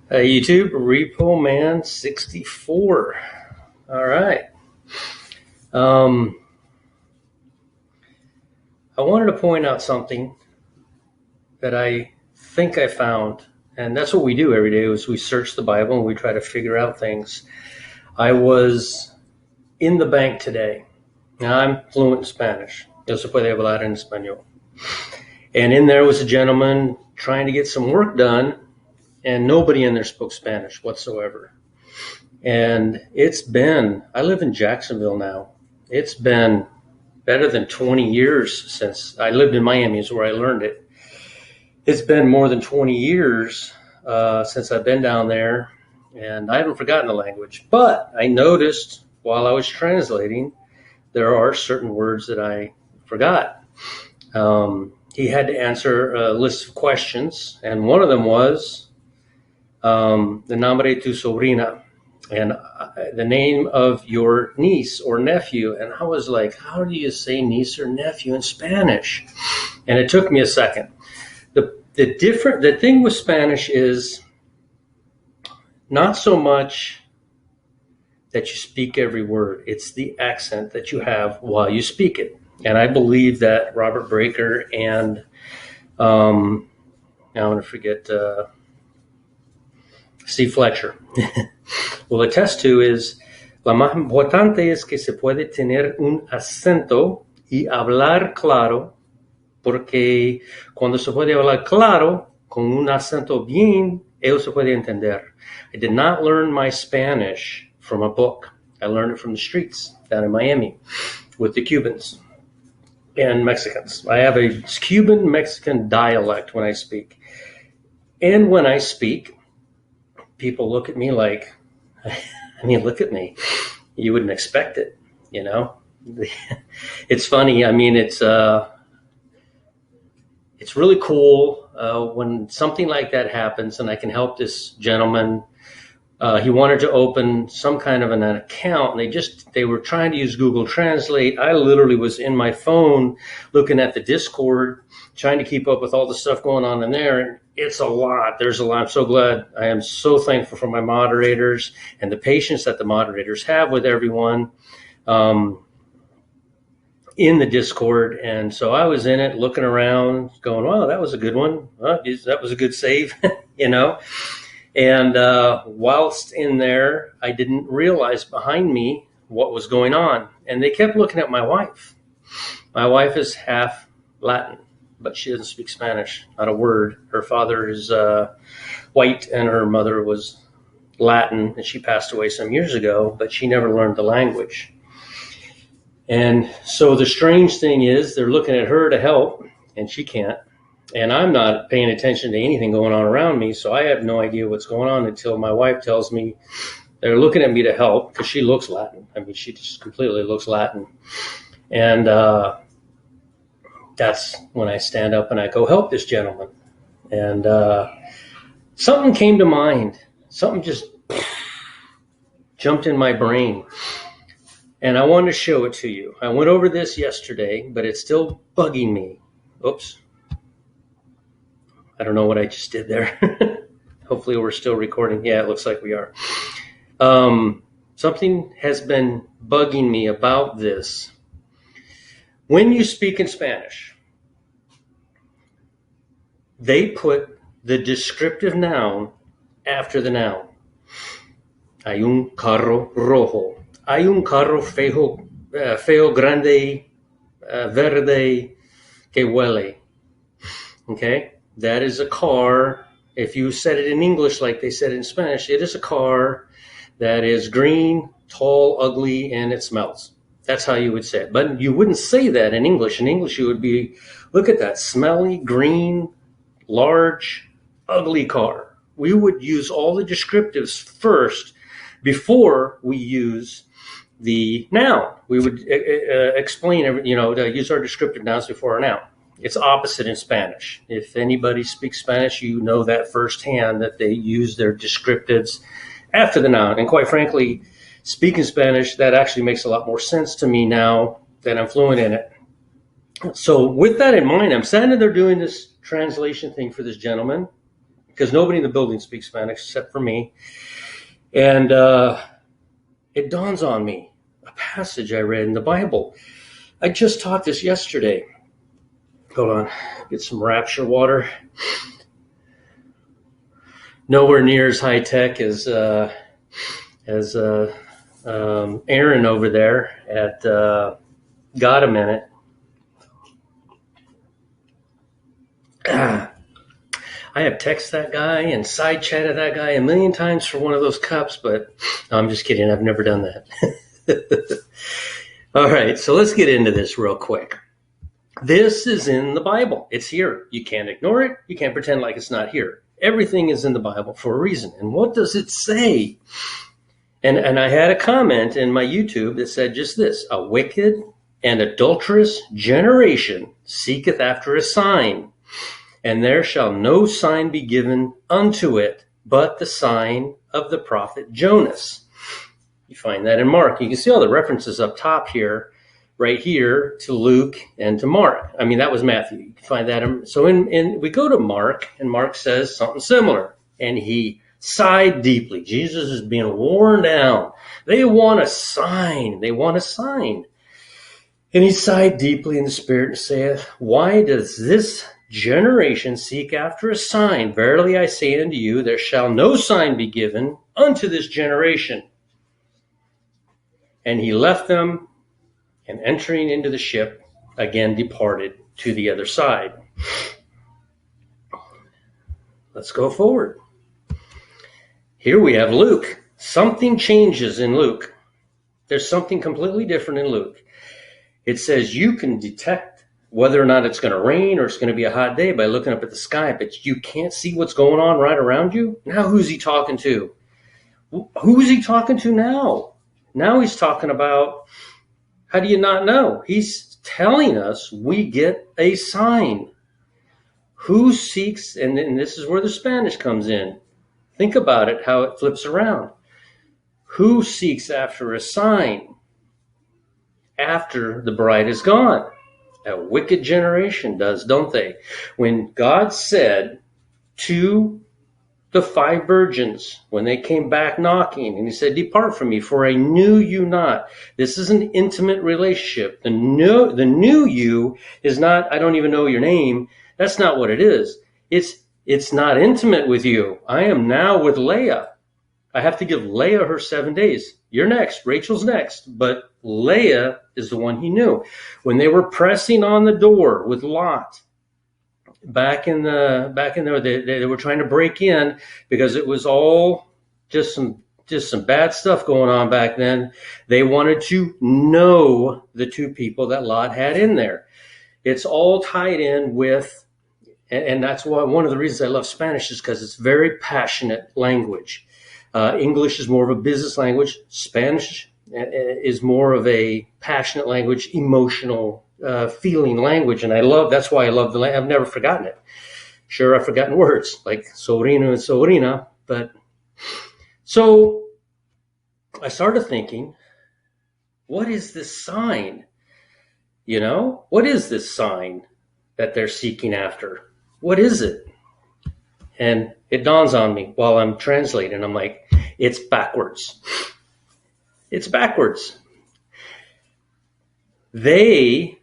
YouTube, Repo Man 64. All right. I wanted to point out something that I think I found, and that's what we do every day is we search the Bible and we try to figure out things. I was in the bank today. Now, I'm fluent in Spanish. Yo se puede hablar en español. And in there was a gentleman trying to get some work done, and nobody in there spoke Spanish whatsoever. And I live in Jacksonville now. It's been better than 20 years since I lived in Miami is where I learned it. It's been more than 20 years since I've been down there, and I haven't forgotten the language. But I noticed while I was translating, there are certain words that I forgot. He had to answer a list of questions, and one of them was the nombre de tu sobrina, and the name of your niece or nephew. And I was like, how do you say niece or nephew in Spanish? And it took me a second. The thing with Spanish is not so much that you speak every word. It's the accent that you have while you speak it. And I believe that Robert Breaker and now I'm going to forget Steve Fletcher will attest to is la más importante es que se puede tener un acento y hablar claro, porque cuando se puede hablar claro con un acento bien, ellos se puede entender. I did not learn my Spanish from a book. I learned it from the streets down in Miami with the Cubans and Mexicans. I have a Cuban-Mexican dialect when I speak. And when I speak, people look at me like, look at me. You wouldn't expect it, you know? It's funny. It's really cool when something like that happens and I can help this gentleman. He wanted to open some kind of an account, and they were trying to use Google Translate. I literally was in my phone looking at the Discord, trying to keep up with all the stuff going on in there. And it's a lot. There's a lot. I'm so glad. I am so thankful for my moderators and the patience that the moderators have with everyone in the Discord. And so I was in it looking around going, wow, that was a good one. That was a good save, you know. And whilst in there, I didn't realize behind me what was going on. And they kept looking at my wife. My wife is half Latin, but she doesn't speak Spanish, not a word. Her father is white and her mother was Latin, and she passed away some years ago, but she never learned the language. And so the strange thing is they're looking at her to help, and she can't. And I'm not paying attention to anything going on around me, so I have no idea what's going on until my wife tells me they're looking at me to help because she looks Latin. She just completely looks Latin. And that's when I stand up and I go help this gentleman. And something came to mind. Something just jumped in my brain. And I wanted to show it to you. I went over this yesterday, but it's still bugging me. Oops. I don't know what I just did there. Hopefully we're still recording. Yeah, it looks like we are. Something has been bugging me about this. When you speak in Spanish, they put the descriptive noun after the noun. Hay un carro rojo. Hay un carro feo grande, verde, que huele. Okay? That is a car. If you said it in English like they said it in Spanish, it is a car that is green, tall, ugly, and it smells. That's how you would say it. But you wouldn't say that in English. In English, you would be, look at that, smelly, green, large, ugly car. We would use all the descriptives first before we use the noun. We would explain, use our descriptive nouns before our noun. It's opposite in Spanish. If anybody speaks Spanish, you know that firsthand that they use their descriptives after the noun. And quite frankly, speaking Spanish, that actually makes a lot more sense to me now that I'm fluent in it. So with that in mind, I'm standing there doing this translation thing for this gentleman. because nobody in the building speaks Spanish except for me. And it dawns on me, a passage I read in the Bible. I just taught this yesterday. Hold on, get some Rapture water. Nowhere near as high tech as Aaron over there at Got a Minute. I have texted that guy and side chatted that guy a million times for one of those cups, but no, I'm just kidding. I've never done that. All right, so let's get into this real quick. This is in the Bible. It's here. You can't ignore it. You can't pretend like it's not here. Everything is in the Bible for a reason. And what does it say? And I had a comment in my YouTube that said just this: a wicked and adulterous generation seeketh after a sign, and there shall no sign be given unto it but the sign of the prophet Jonas. You find that in Mark. You can see all the references up top here, right here, to Luke and to Mark. I mean, that was Matthew. You can find that. So we go to Mark, and Mark says something similar. And he sighed deeply. Jesus is being worn down. They want a sign. They want a sign. And he sighed deeply in the spirit and saith, why does this generation seek after a sign? Verily I say unto you, there shall no sign be given unto this generation. And he left them, and entering into the ship, again departed to the other side. Let's go forward. Here we have Luke. Something changes in Luke. There's something completely different in Luke. It says you can detect whether or not it's going to rain or it's going to be a hot day by looking up at the sky, but you can't see what's going on right around you. Now who's he talking to? Who's he talking to now? Now he's talking about, how do you not know? He's telling us we get a sign. Who seeks, and this is where the Spanish comes in. Think about it, how it flips around. Who seeks after a sign after the bride is gone? A wicked generation does, don't they? When God said to the 5 virgins, when they came back knocking, and he said, depart from me, for I knew you not. This is an intimate relationship. The new you is not, I don't even know your name. That's not what it is. It's not intimate with you. I am now with Leah. I have to give Leah her 7 days. You're next. Rachel's next. But Leah is the one he knew. When they were pressing on the door with Lot, back in there, they were trying to break in because it was all just some bad stuff going on back then. They wanted to know the 2 people that Lot had in there. It's all tied in with, and that's why one of the reasons I love Spanish is because it's very passionate language. English is more of a business language. Spanish is more of a passionate language, emotional feeling language, and that's why I love the language. I've never forgotten it. Sure, I've forgotten words like sobrino and sobrina, but so I started thinking, what is this sign? What is this sign that they're seeking after? What is it? And it dawns on me while I'm translating. I'm like, it's backwards. It's backwards. They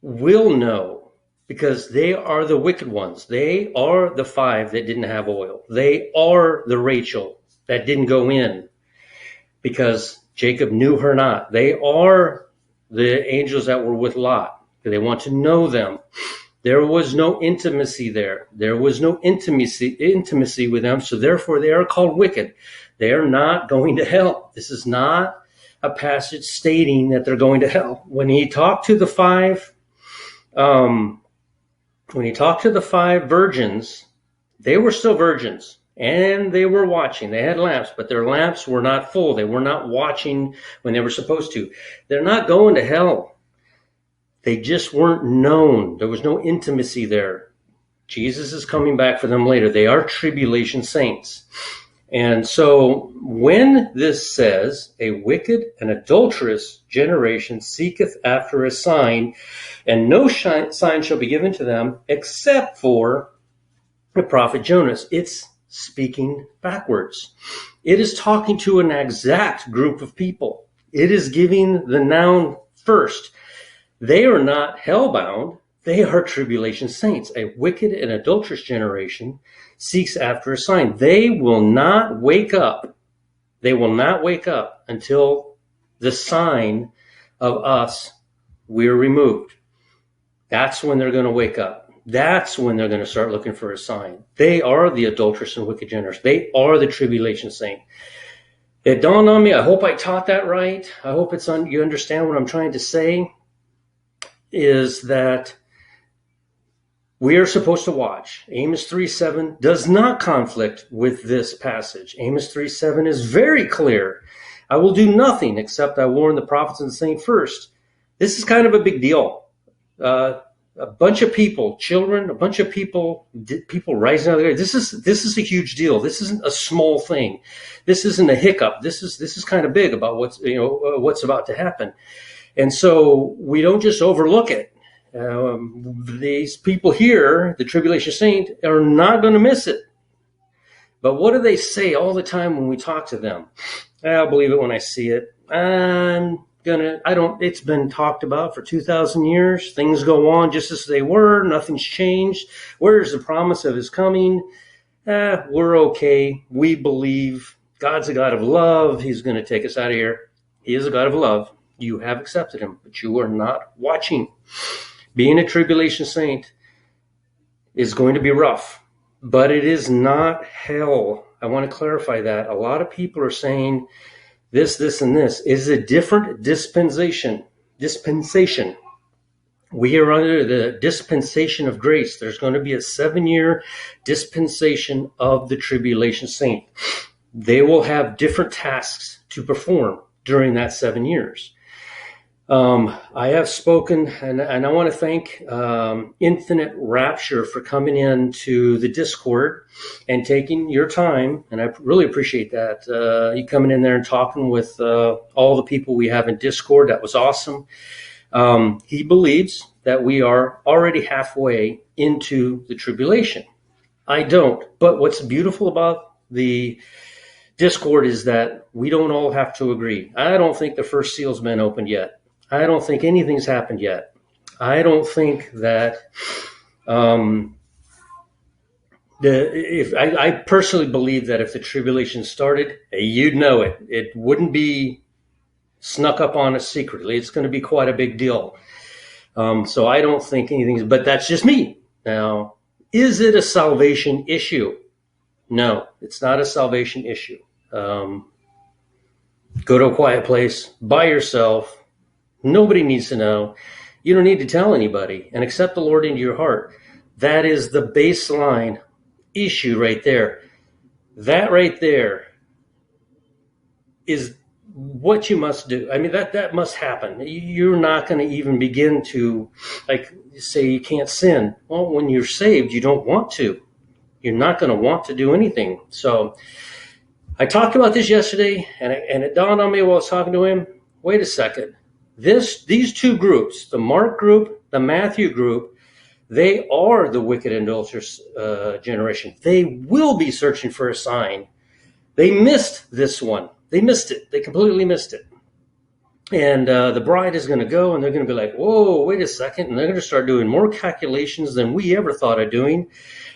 will know because they are the wicked ones. They are the 5 that didn't have oil. They are the Rachel that didn't go in because Jacob knew her not. They are the angels that were with Lot. They want to know them. There was no intimacy there. There was no intimacy with them, so therefore they are called wicked. They are not going to hell. This is not a passage stating that they're going to hell. When he talked to the 5 virgins, they were still virgins, and they were watching. They had lamps, but their lamps were not full. They were not watching when they were supposed to. They're not going to hell. They just weren't known. There was no intimacy there. Jesus is coming back for them later. They are tribulation saints. And so when this says, a wicked and adulterous generation seeketh after a sign, and no sign shall be given to them except for the prophet Jonas. It's speaking backwards. It is talking to an exact group of people. It is giving the noun first. They are not hellbound. They are tribulation saints. A wicked and adulterous generation seeks after a sign. They will not wake up. They will not wake up until the sign of us, we're removed. That's when they're going to wake up. That's when they're going to start looking for a sign. They are the adulterous and wicked generation. They are the tribulation saint. It dawned on me, I hope I taught that right. I hope you understand what I'm trying to say, is that we are supposed to watch. Amos 3:7 does not conflict with this passage. Amos 3:7 is very clear. I will do nothing except I warn the prophets and the saints first. This is kind of a big deal. A bunch of people, children, a bunch of people rising out of the grave. This is a huge deal. This isn't a small thing. This isn't a hiccup. This is kind of big about what's about to happen. And so we don't just overlook it. These people here, the tribulation saint, are not going to miss it. But what do they say all the time when we talk to them? I'll believe it when I see it. It's been talked about for 2,000 years. Things go on just as they were. Nothing's changed. Where's the promise of his coming? We're okay. We believe God's a God of love. He's going to take us out of here. He is a God of love. You have accepted him, but you are not watching. Being a tribulation saint is going to be rough, but it is not hell. I want to clarify that. A lot of people are saying this, and this is a different dispensation. We are under the dispensation of grace. There's going to be a 7-year dispensation of the tribulation saint. They will have different tasks to perform during that 7 years. I have spoken, and I want to thank Infinite Rapture for coming in to the Discord and taking your time, and I really appreciate that. You coming in there and talking with all the people we have in Discord. That was awesome. He believes that we are already halfway into the tribulation. I don't. But what's beautiful about the Discord is that we don't all have to agree. I don't think the first seal's been opened yet. I don't think anything's happened yet. I don't think that I personally believe that if the tribulation started, you'd know it. It wouldn't be snuck up on us secretly. It's going to be quite a big deal. So I don't think anything's, but that's just me. Now, is it a salvation issue? No, it's not a salvation issue. Go to a quiet place by yourself. Nobody needs to know. You don't need to tell anybody, and accept the Lord into your heart. That is the baseline issue right there. That right there is what you must do. I mean, that must happen. You're not going to even begin to, say you can't sin. Well, when you're saved, you don't want to. You're not going to want to do anything. So I talked about this yesterday, and it dawned on me while I was talking to him. Wait a second. These two groups, the Mark group, the Matthew group, they are the wicked and adulterous generation. They will be searching for a sign. They missed this one. They missed it. They completely missed it. And the bride is going to go, and they're going to be like, whoa, wait a second. And they're going to start doing more calculations than we ever thought of doing.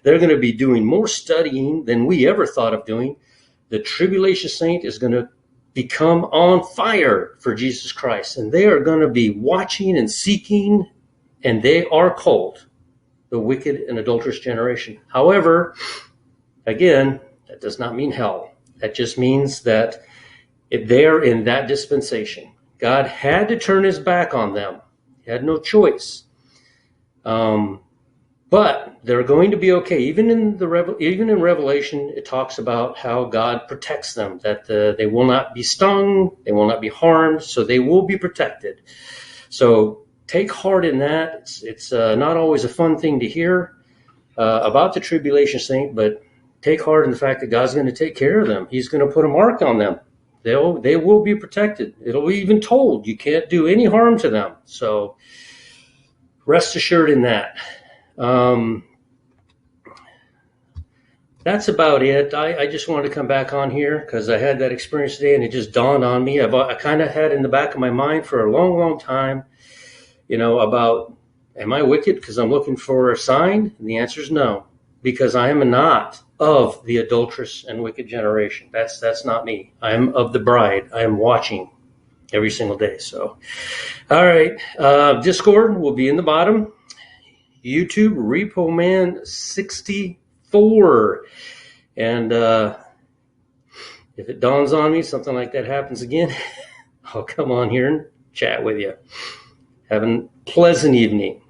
They're going to be doing more studying than we ever thought of doing. The tribulation saint is going to become on fire for Jesus Christ. And they are going to be watching and seeking, and they are called the wicked and adulterous generation. However, again, that does not mean hell. That just means that if they're in that dispensation, God had to turn his back on them. He had no choice. But they're going to be okay. Even in Revelation, it talks about how God protects them, that they will not be stung, they will not be harmed, so they will be protected. So take heart in that. It's not always a fun thing to hear about the tribulation saint, but take heart in the fact that God's going to take care of them. He's going to put a mark on them. They will be protected. It'll be even told you can't do any harm to them. So rest assured in that. that's about it. I just wanted to come back on here because I had that experience today, and it just dawned on me. I kind of had in the back of my mind for a long, long time, about, am I wicked because I'm looking for a sign? And the answer is no, because I am not of the adulterous and wicked generation. That's not me. I am of the bride. I am watching every single day. So, all right. Discord will be in the bottom. YouTube, Repo Man 64. And if it dawns on me, something like that happens again, I'll come on here and chat with you. Have a pleasant evening.